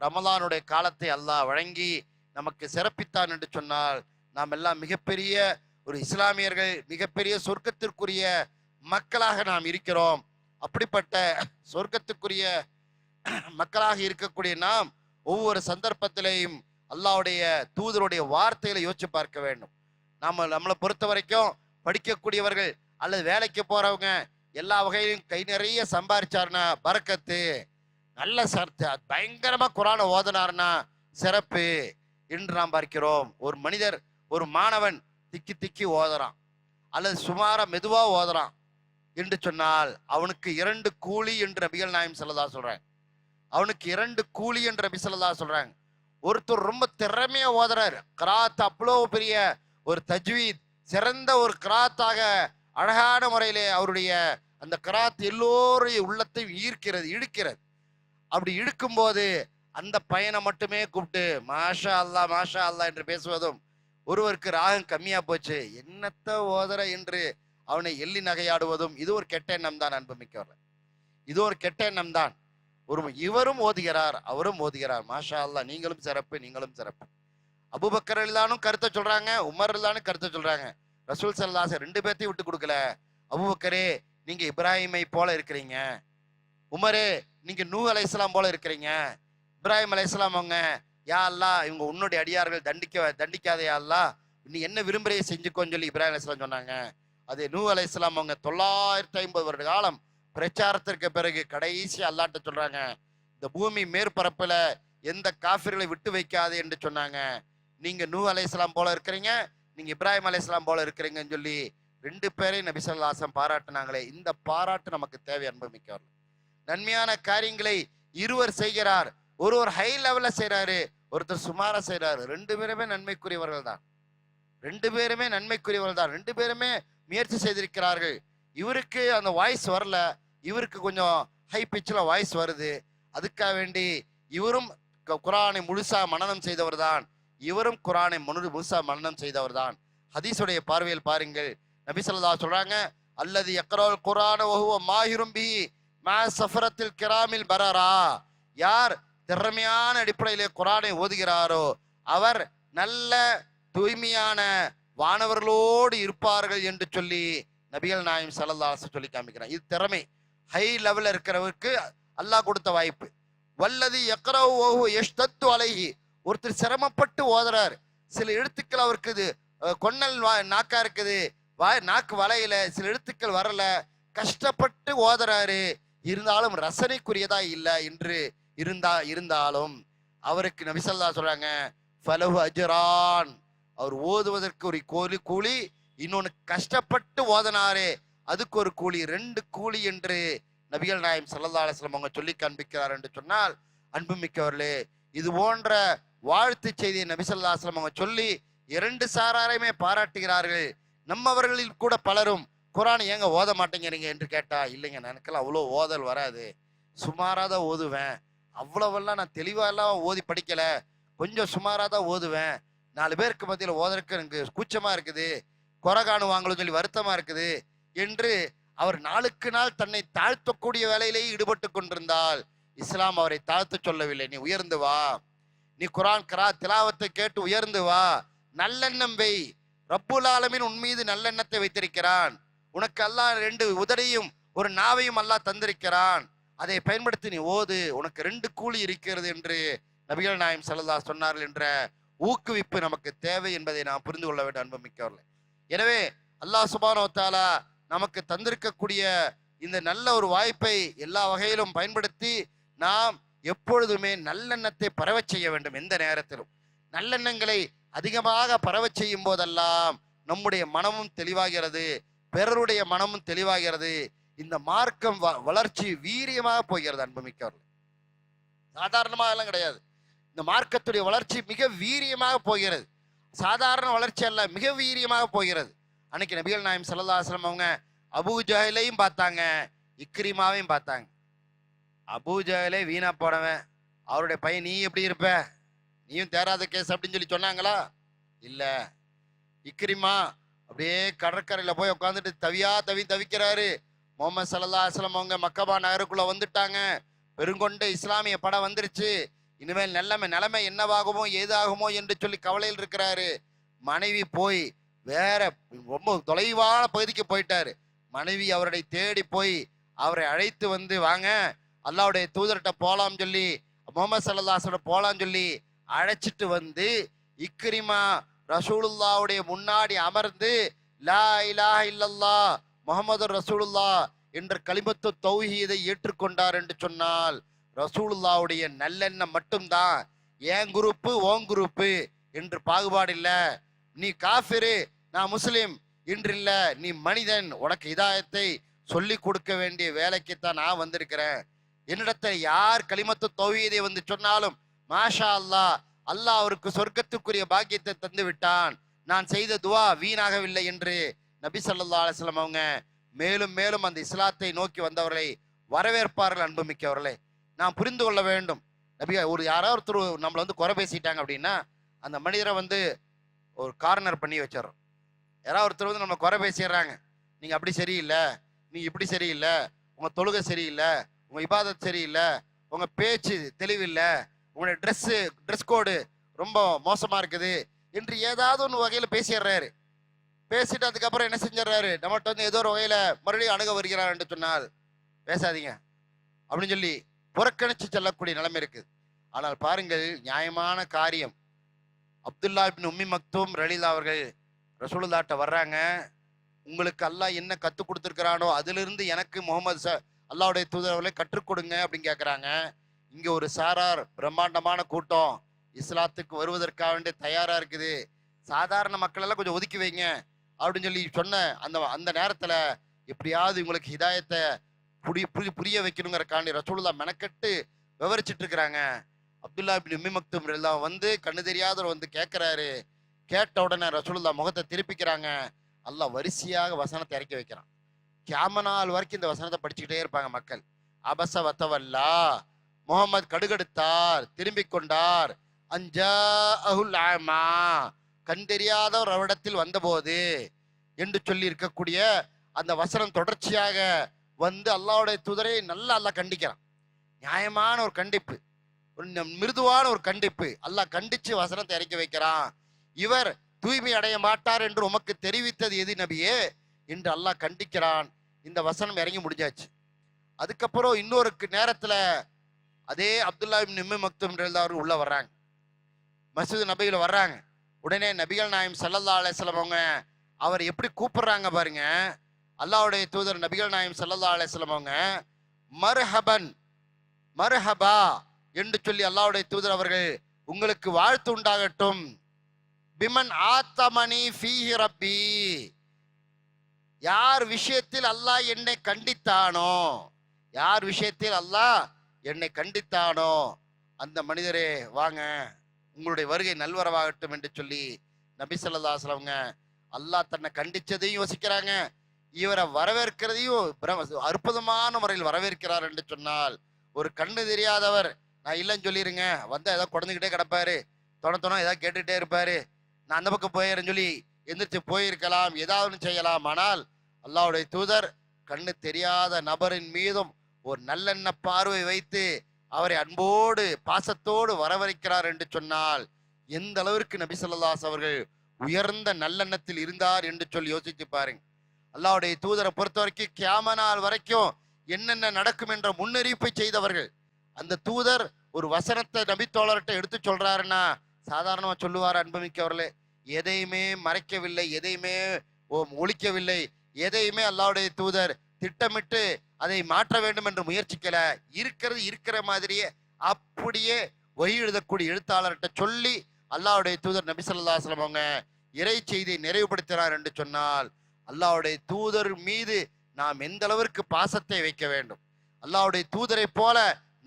B: ரமலானுடைய காலத்தை அல்லாஹ் வழங்கி நமக்கு சிறப்பித்தான் என்று சொன்னால், நாம் எல்லாம் மிகப்பெரிய ஒரு இஸ்லாமியர்கள், மிகப்பெரிய சொர்க்கத்திற்குரிய மக்களாக நாம் இருக்கிறோம். அப்படிப்பட்ட சொர்க்கத்துக்குரிய மக்களாக இருக்கக்கூடிய நாம் ஒவ்வொரு சந்தர்ப்பத்திலையும் அல்லாஹ்வுடைய தூதருடைய வார்த்தைகளை யோசிச்சு பார்க்க வேண்டும். நம்மளை பொறுத்த வரைக்கும் படிக்கக்கூடியவர்கள் அல்லது வேலைக்கு போறவங்க எல்லா வகையிலும் கை நிறைய சம்பாதிச்சாருன்னா பரக்கத்து, நல்ல பயங்கரமா குர்ஆனை ஓதினார்னா சிறப்பு என்று நாம் பார்க்கிறோம். ஒரு மனிதர், ஒரு மாணவன் திக்கி திக்கி ஓதுறான் அல்லது சுமாரா மெதுவா ஓதுறான் என்று சொன்னால் அவனுக்கு 2 கூலி என்று நபிகள் நாயகம் ஸல்லல்லாஹு அலைஹி சொல்றாங்க. அவனுக்கு 2 கூலி என்று நபி ஸல்லல்லாஹு அலைஹி சொல்றாங்க. ஒருத்தர் ரொம்ப திறமையா ஓதுறாரு, கிராத் அவ்வளோ பெரிய ஒரு தஜ்வீத், சிறந்த ஒரு கிராத்தாக அழகான முறையிலே அவருடைய அந்த கிராத் எல்லோருடைய உள்ளத்தையும் இழுக்கிறது. அப்படி இழுக்கும் போது அந்த பையனை மட்டுமே கூப்பிட்டு மாஷா அல்லா மாஷா அல்லா என்று பேசுவதும், ஒருவருக்கு ராகம் கம்மியா போச்சு என்னத்த ஓதற என்று அவனை எள்ளி நகையாடுவதும் இது ஒரு கெட்ட எண்ணம் தான். அன்புமிக்கவர்கள், இது ஒரு கெட்ட எண்ணம் தான். இவரும் ஓதுகிறார், அவரும் ஓதுகிறார், மாஷா அல்லா, நீங்களும் சிறப்பு, நீங்களும் சிறப்பு. அபூபக்கர் ரலியல்லாஹு கருத்தை சொல்றாங்க, உமர் ரலியல்லாஹு கருத்தை சொல்றாங்க. ரசூல் ஸல்லல்லாஹு அலைஹி 2 பேர்த்தையும் விட்டு கொடுக்கல. அபூபக்கரே நீங்க இப்ராஹிமை போல இருக்கிறீங்க, உமரே நீங்க நூஹ் அலைஹிஸ்ஸலாம் போல இருக்கிறீங்க, இப்ராஹிம் அலைஹிஸ்ஸலாம் அவங்க யா அல்லாஹ் இவங்க உன்னுடைய அடியார்கள் தண்டிக்காதே யா அல்லாஹ், நீ என்ன விரும்புறையை செஞ்சுக்கோன்னு சொல்லி இப்ராஹிம் அலைஹிஸ்ஸலாம் சொன்னாங்க. அதே நூஹ் அலைஹிஸ்ஸலாம் அவங்க 950 வருட காலம் பிரச்சாரத்திற்கு பிறகு கடைசி அல்லாஹ்ட்ட சொல்றாங்க, இந்த பூமி மேற்பரப்புல எந்த காஃபிர்களை விட்டு வைக்காது என்று சொன்னாங்க. நீங்க நூஹ் அலைஹிஸ்ஸலாம் போல இருக்கிறீங்க, நீங்க இப்ராஹிம் அலைஹிஸ்ஸலாம் போல இருக்கிறீங்கன்னு சொல்லி 2 பேரையும் நபி ஸல்லல்லாஹு அலைஹி வஸல்லம் பாராட்டினாங்களே, இந்த பாராட்டு நமக்கு தேவை அன்புமிக்கவர்கள். நன்மையான காரியங்களை இருவர் செய்கிறார், ஒருவர் ஹை லெவல்ல செய்யறாரு, ஒருத்தர் சுமாரா செய்யறாரு. 2 பேருமே நன்மைக்குரியவர்கள் தான். 2 பேருமே நன்மைக்குரியவர்கள் தான். 2 பேருமே முயற்சி செய்திருக்கிறார்கள். இவருக்கு அந்த வாய்ஸ் வரல, இவருக்கு கொஞ்சம் ஹை பிச்சில் வாய்ஸ் வருது. அதுக்காக வேண்டி இவரும் குர்ஆனை முழுசா மனனம் செய்தவர் தான், இவரும் குர்ஆனை முழுசா மனனம் செய்தவர் தான். ஹதீஸுடைய பார்வையில் பாருங்கள், நபி ஸல்லல்லாஹு அலைஹி சொல்றாங்க, அல்லதி யக்ரல் குர்ஆன வஹுவ மாஹிரும் பிஹி மா ஸஃபரத்தில் கிராமில் பரரா. யார் திறமையான அடிப்படையிலே குர்ஆனை ஓதுகிறாரோ அவர் நல்ல தூய்மையான வானவர்களோடு இருப்பார்கள் என்று சொல்லி நபிகள் நாயகம் ஸல்லல்லாஹு அலைஹி சொல்லி காமிக்கிறார். இது திறமை, ஹை லெவல்ல இருக்கிறவருக்கு அல்லாஹ் கொடுத்த வாய்ப்பு. வல்லதி யக்ரஹு யஷ்தத்து அலைஹி, ஒருத்தர் சிரமப்பட்டு ஓதுறார், சில எழுத்துக்கள் அவருக்கு இது கொன்னல் நாக்கா இருக்குது, நாக்கு வலையில சில எழுத்துக்கள் வரல, கஷ்டப்பட்டு ஓதுறாரு, இருந்தாலும் ரசனைக்குரியதா இல்லை என்று இருந்தாலும் அவருக்கு நபி ஸல்லல்லாஹு சொல்றாங்க, ஃபலஹு அஜ்ரான், அவர் ஓதுவதற்கு ஒரு கூலி, இன்னொன்னு கஷ்டப்பட்டு ஓதனாரே அதுக்கு ஒரு கூலி, 2 கூலி என்று நபிகள் நாயகம் ஸல்லல்லாஹு அலைஹி வஸல்லம் அவங்க சொல்லி காண்பிக்கிறார் என்று சொன்னால், அன்புமிக்கவர்களே, இது போன்ற வாழ்த்து செய்தியை நபி ஸல்லல்லாஹு அலைஹி வஸல்லம் அவங்க சொல்லி 2 சாராரையுமே பாராட்டுகிறார்கள். நம்மவர்களில் கூட பலரும் குர்ஆன் ஏங்க ஓத மாட்டேங்கிறீங்க என்று கேட்டா, இல்லைங்க எனக்கெல்லாம் அவ்வளோ ஓதல் வராது, சுமாராக தான் ஓதுவேன், அவ்வளவெல்லாம் நான் தெளிவாலாம் ஓதி படிக்கல, கொஞ்சம் சுமாராக தான் ஓதுவேன், 4 பேருக்கு மத்தியில் ஓதற்கு எனக்கு கூச்சமா இருக்குது, குறை காணுவாங்களும் சொல்லி வருத்தமா இருக்குது என்று அவர் நாளுக்கு நாள் தன்னை தாழ்த்தக்கூடிய வேலையிலேயே ஈடுபட்டு கொண்டிருந்தால் இஸ்லாம் அவரை தாழ்த்த சொல்லவில்லை. நீ உயர்ந்து வா, நீ குர்ஆன் திலாவத்தை கேட்டு உயர்ந்து வா, நல்லெண்ணம் வை, ரப்புல் ஆலமீன் உன் மீது நல்லெண்ணத்தை வைத்திருக்கிறான், உனக்கு அல்லாஹ் 2 உதடையும் ஒரு நாவையும் அல்லாஹ் தந்திருக்கிறான், அதை பயன்படுத்தி நீ ஓது, உனக்கு 2 கூலி இருக்கிறது என்று நபிகள் நாயகம் ஸல்லல்லாஹு அலைஹி சொன்னார்கள் என்ற ஊக்குவிப்பு நமக்கு தேவை என்பதை நாம் புரிந்து கொள்ள வேண்டும் அன்புமிக்கவர்களே. எனவே அல்லாஹ் சுப்ஹானஹு வ தஆலா நமக்கு தந்திருக்கக்கூடிய இந்த நல்ல ஒரு வாய்ப்பை எல்லா வகையிலும் பயன்படுத்தி நாம் எப்பொழுதுமே நல்லெண்ணத்தை பரவச் செய்ய வேண்டும். எந்த நேரத்திலும் நல்லெண்ணங்களை அதிகமாக பரவச் செய்யும் போதெல்லாம் நம்முடைய மனமும் தெளிவாகிறது, பிறருடைய மனமும் தெளிவாகிறது, இந்த மார்க்கம் வளர்ச்சி வீரியமாக போகிறது அன்புமிக்கவர்கள். சாதாரணமாக எல்லாம் கிடையாது, இந்த மார்க்கத்துடைய வளர்ச்சி மிக வீரியமாக போகிறது, சாதாரண வளர்ச்சி அல்ல, மிக வீரியமாக போகிறது. அன்னைக்கு நபிகள் நாயகம் ஸல்லல்லாஹு அலைஹி வஸல்லம் அவங்க அபூ ஜஹலையும் பார்த்தாங்க, இக்ரிமாவையும் பார்த்தாங்க. அபூ ஜஹலே வீணா போனவன், அவருடைய பையன் நீ எப்படி இருப்ப, நீயும் தேராத கேஸ் அப்படின்னு சொல்லி சொன்னாங்களா? இல்ல. இக்ரிமா அப்படியே கடற்கரையில போய் உட்காந்துட்டு தவிக்கிறாரு. முஹம்மது ஸல்லல்லாஹு அலைஹி வஸல்லம் அவங்க மக்கபா நகருக்குள்ள வந்துட்டாங்க, பெருங்கொண்ட இஸ்லாமிய படம் வந்துருச்சு, இனிமேல் நிலைமை என்னவாகுமோ ஏதாகுமோ என்று சொல்லி கவலையில் இருக்கிறாரு. மனைவி போய் வேற ரொம்ப தொலைவான பகுதிக்கு போயிட்டாரு. மனைவி அவரை தேடி போய் அவரை அழைத்து வந்து, வாங்க அல்லாஹ்வுடைய தூதர்கிட்ட போலாம் சொல்லி, முஹம்மது ஸல்லல்லாஹு அலைஹி வஸல்லம் போலாம் சொல்லி அழைச்சிட்டு வந்து இக்ரிமா ரசூலுல்லாஹ்வுடைய முன்னாடி அமர்ந்து லா இலாஹ இல்லல்லாஹ் முஹம்மது ரசூலுல்லாஹ் என்ற கலிமத்து தௌஹீதை ஏற்றுக்கொண்டார் என்று சொன்னால், ரசூலுல்லாஹ்வுடைய நல்லெண்ணம் மட்டும்தான், ஏன் குரூப்பு ஓன் குரூப்பு என்று பாகுபாடு இல்ல, நீ காஃபிரு நான் முஸ்லிம் என்று இல்ல, நீ மனிதன், உனக்கு ஹிதாயத்தை சொல்லி கொடுக்க வேண்டிய வேலைக்குத்தான் நான் வந்திருக்கிறேன். என்னிடத்தை யார் கலிமத்து தௌஹீதை வந்து சொன்னாலும் மாஷா அல்லாஹ், அல்லாஹ் அவருக்கு சொர்க்கத்துக்குரிய பாக்கியத்தை தந்து விட்டான், நான் செய்த துவா வீணாகவில்லை என்று நபி ஸல்லல்லாஹு அலைஹி வஸல்லம் அவங்க மேலும் மேலும் அந்த இஸ்லாத்தை நோக்கி வந்தவர்களை வரவேற்பார்கள். அன்புமிக்கவர்களே, நாம் புரிந்து கொள்ள வேண்டும், நபி யாராவது ஒருத்தர் நம்மளை வந்து குறை பேசிட்டாங்க அப்படின்னா அந்த மனிதரை வந்து ஒரு கார்னர் பண்ணி வச்சிடறோம். யாராவது ஒருத்தர் வந்து நம்ம குறை பேசிடுறாங்க, நீங்க அப்படி சரியில்லை, நீங்க இப்படி சரியில்லை, உங்க தொழுகை சரியில்லை, உங்க இபாதத் சரியில்லை, உங்க பேச்சு தெளிவில்லை, உங்களுடைய ட்ரெஸ் கோடு ரொம்ப மோசமா இருக்குது என்று ஏதாவது ஒன்று வகையில பேசிடுறாரு. பேசிட்டு அதுக்கப்புறம் என்ன செஞ்சிடறாரு, நம்மகிட்ட வந்து ஏதோ ஒரு வகையில மறுபடியும் அணுக வருகிறார் என்று சொன்னால் பேசாதீங்க அப்படின்னு சொல்லி புறக்கணிச்சு செல்லக்கூடிய நிலைமை இருக்குது. ஆனால் பாருங்கள், நியாயமான காரியம். அப்துல்லா இப்னு உம்மி மக்தூம் ரலியல்லாஹு அவர்கள் ரசூலுல்லாஹ்ட்ட வர்றாங்க, உங்களுக்கு அல்லாஹ் என்ன கற்றுக் கொடுத்துருக்கிறானோ அதிலிருந்து எனக்கு முகமது அல்லாஹ்வுடைய தூதரவர்களை கற்றுக் கொடுங்க அப்படின்னு கேட்குறாங்க. இங்க ஒரு சாரார் பிரம்மாண்டமான கூட்டம் இஸ்லாத்துக்கு வருவதற்காக வேண்டிய தயாரா இருக்குது, சாதாரண மக்கள் எல்லாம் கொஞ்சம் ஒதுக்கி வைங்க அப்படின்னு சொல்லி சொன்ன அந்த அந்த நேரத்துல எப்படியாவது இவங்களுக்கு ஹிதாயத்தை புரிய வைக்கணுங்கிறக்காண்டி ரசூலுல்லாஹ் மெனக்கெட்டு விவரிச்சிட்டு இருக்கிறாங்க. அப்துல்லா இப்னு உம்மி மக்தூம் எல்லாம் வந்து கண்ணு தெரியாதவர் வந்து கேட்கிறாரு. கேட்ட உடனே ரசூலுல்லாஹ் முகத்தை திருப்பிக்கிறாங்க. அல்லாஹ் வரிசையாக வசனத்தை இறக்கி வைக்கிறான். கியாம நாள் வரைக்கும் இந்த வசனத்தை படிச்சுக்கிட்டே இருப்பாங்க மக்கள். அபஸ வதவல்லா, முகமது கடுகடுத்தார், திரும்பிக் கொண்டார். அன்ஜாஅஹுல் அமா, கண் தெரியாதவர் அவரிடத்தில் வந்தபோது என்று சொல்லி இருக்கக்கூடிய அந்த வசனம் தொடர்ச்சியாக வந்து அல்லாஹ்வுடைய தூதரை நல்லா அல்லாஹ் கண்டிக்கிறான். நியாயமான ஒரு கண்டிப்பு, ஒரு மிருதுவான ஒரு கண்டிப்பு. அல்லாஹ் கண்டிச்சு வசனத்தை இறக்கி வைக்கிறான். இவர் தூய்மை அடைய மாட்டார் என்று உமக்கு தெரிவித்தது எது நபியே என்று அல்லாஹ் கண்டிக்கிறான். இந்த வசனம் இறங்கி முடிஞ்சாச்சு. அதுக்கப்புறம் இன்னொரு நேரத்துல அதே அப்துல்லா இப்னு உம்மி மக்தூம் அவர்கள் உள்ள வர்றாங்க, மஸ்ஜித் நபியில வர்றாங்க. உடனே நபிகள் நாயகம் ஸல்லல்லாஹு அலைஹி வஸல்லம் அவங்க அவர் எப்படி கூப்பிடுறாங்க பாருங்க. அல்லாஹ்வுடைய தூதர் நபிகள் நாயகம் ஸல்லல்லாஹு அலைஹி வஸல்லம் அவங்க மர்ஹபன் மர்ஹபா என்று சொல்லி அல்லாஹ்வுடைய தூதர் அவர்கள் உங்களுக்கு வாழ்த்து உண்டாகட்டும். பிமன் ஆத்தமனி ஃபீஹி ரப்பி, யார் விஷயத்தில் அல்லாஹ் என்னை கண்டித்தானோ, யார் விஷயத்தில் அல்லாஹ் என்னை கண்டித்தானோ அந்த மனிதரே வாங்க, உங்களுடைய வருகை நல்வரவாகட்டும் என்று சொல்லி நபி ஸல்லல்லாஹு அலைஹி வஸல்லம் அல்லாஹ் தன்னை கண்டிச்சதையும் யோசிக்கிறாங்க, இவரை வரவேற்கிறதையும் அற்புதமான முறையில் வரவேற்கிறார் என்று சொன்னால், ஒரு கண்ணு தெரியாதவர் நான் இல்லைன்னு சொல்லிருங்க, வந்தா ஏதாவது குழந்தைகிட்டே கிடப்பாரு, தொண ஏதாவது கேட்டுக்கிட்டே இருப்பாரு, நான் அந்த பக்கம் போயிடுறேன்னு சொல்லி எந்திரிச்சு போயிருக்கலாம், ஏதாவது செய்யலாம். ஆனால் அல்லாஹ்வுடைய தூதர் கண்ணு தெரியாத நபரின் மீதும் ஒரு நல்லெண்ண பார்வை வைத்து அவரை அன்போடு பாசத்தோடு வரவழைக்கிறார் என்று சொன்னால் எந்த அளவிற்கு நபி ஸல்லல்லாஹு அலைஹி அவர்கள் உயர்ந்த நல்லெண்ணத்தில் இருந்தார் என்று சொல்லி யோசிச்சு பாருங்க. அல்லாஹ்வுடைய தூதரை பொறுத்த வரைக்கும் கியாம நாள் வரைக்கும் என்னென்ன நடக்கும் என்ற முன்னறிவிப்பை செய்தவர்கள். அந்த தூதர் ஒரு வசனத்தை நபி தோழர்கிட்ட எடுத்து சொல்றாருன்னா சாதாரணமா சொல்லுவார், அன்புமிக்கவர்களே, எதையுமே மறைக்கவில்லை, எதையுமே ஒழிக்கவில்லை, எதையுமே அல்லாஹ்வுடைய தூதர் திட்டமிட்டு அதை மாற்ற வேண்டும் என்று முயற்சிக்கல. இருக்கிறது இருக்கிற மாதிரியே அப்படியே வழி எழுதக்கூடிய எழுத்தாளர்கிட்ட சொல்லி அல்லாஹ்வுடைய தூதர் நபி ஸல்லல்லாஹு அலைஹி வஸல்லம் அவங்க இறை செய்தியை நிறைவுபடுத்தினார் என்று சொன்னால், அல்லாஹ்வுடைய தூதர் மீது நாம் எந்த அளவிற்கு பாசத்தை வைக்க வேண்டும். அல்லாஹ்வுடைய தூதரை போல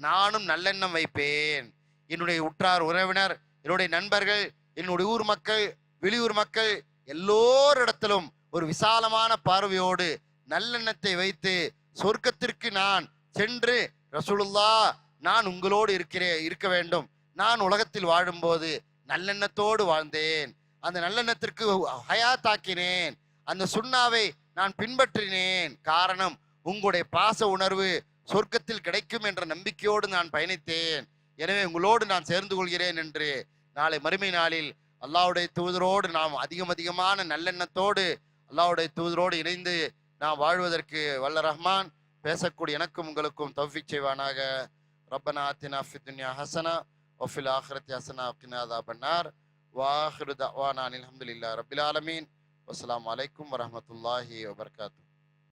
B: நானும் நல்லெண்ணம் வைப்பேன். என்னுடைய உற்றார் உறவினர், என்னுடைய நண்பர்கள், என்னுடைய ஊர் மக்கள், வெளியூர் மக்கள் எல்லோரிடத்திலும் ஒரு விசாலமான பார்வையோடு நல்லெண்ணத்தை வைத்து சொர்க்கத்திற்கு நான் சென்று ரசூலுல்லாஹ் நான் உங்களோடு இருக்க வேண்டும், நான் உலகத்தில் வாழும்போது நல்லெண்ணத்தோடு வாழ்ந்தேன், அந்த நல்லெண்ணத்திற்கு ஹயாத்தாக்கினேன், அந்த சுன்னாவை நான் பின்பற்றினேன், காரணம் உங்களுடைய பாச உணர்வு சொர்க்கத்தில் கிடைக்கும் என்ற நம்பிக்கையோடு நான் பயணித்தேன், எனவே உங்களோடு நான் சேர்ந்து கொள்கிறேன் என்று நாளை மறுமை நாளில் அல்லாஹ்வுடைய தூதரோடு நாம் அதிகமான நல்லெண்ணத்தோடு அல்லாஹ்வுடைய தூதரோடு இணைந்து நாம் வாழ்வதற்கு வல்ல ரஹ்மான் பேசக்கூடிய எனக்கும் உங்களுக்கும் தௌஃபீக் செய்வானாக. ரப்பனா ஆத்தினா ஃபித் துன்யா ஹஸனா வ ஃபில் ஆখিরাতি ஹஸனா வ கினா அஸாபன்னார். வ ஆகிரு தஅவானா அல்ஹம்துலில்லாஹி ரப்பில் ஆலமீன். வஸ்ஸலாமு அலைக்கும் வரஹ்மத்துல்லாஹி வபரகாத்துஹு.